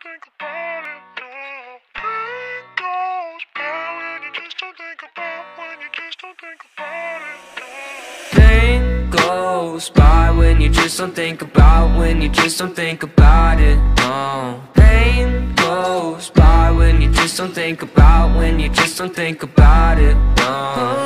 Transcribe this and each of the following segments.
think about it, no. Pain goes by when you just don't think about, when you just don't think about it, no. Pain goes by when you just don't think about, when you just don't think about it, no. Pain goes by when you just don't think about, when you just don't think about it, no.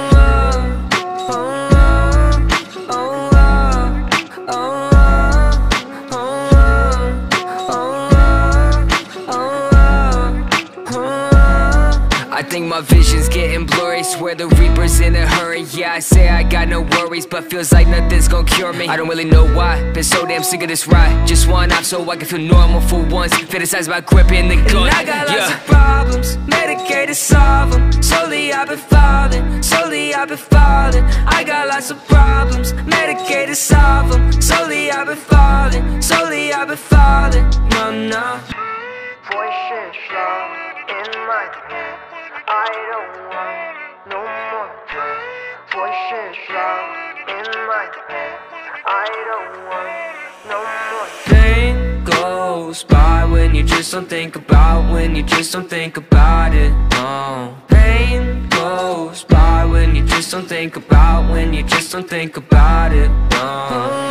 I think my vision's getting blurry, swear the Reaper's in a hurry. Yeah, I say I got no worries, but feels like nothing's gonna cure me. I don't really know why, been so damn sick of this ride. Just one off so I can feel normal for once. Fantasize about gripping the gun. And I got lots of problems, medicated, solve them. Slowly I've been falling, slowly I've been falling. I got lots of problems, medicated, solve them. Slowly I've been falling, slowly I've been falling. No, no. Voices loud in my head, I don't want no more pain. Voices loud in my head, I don't want no more pain goes by when you just don't think about, when you just don't think about it, no. Pain goes by when you just don't think about, when you just don't think about it, no.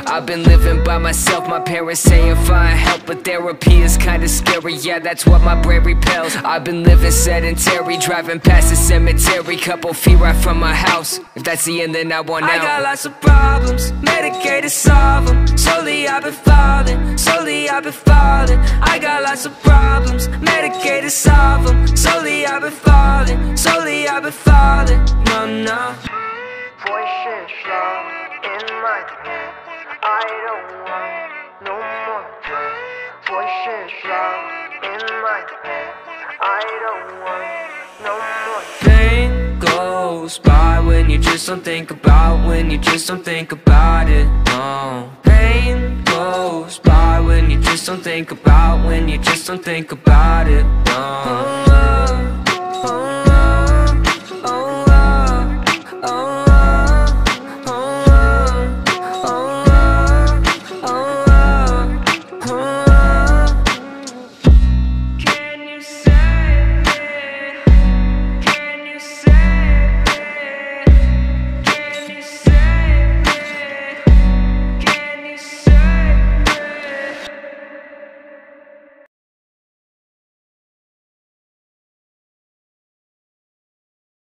I've been living by myself, my parents saying find help, but therapy is kinda scary, yeah, that's what my brain repels. I've been living sedentary, driving past the cemetery, couple feet right from my house. If that's the end, then I want out. I got lots of problems, medicated, solve them. Slowly I've been falling, slowly I've been falling. I got lots of problems, medicated, solve them. Slowly I've been falling, slowly I've been falling. No, no. voices loud in my head, I don't want no more pain. Voices loud in my head, I don't want no more pain goes by when you just don't think about, when you just don't think about it, no. Pain goes by when you just don't think about, when you just don't think about it, no.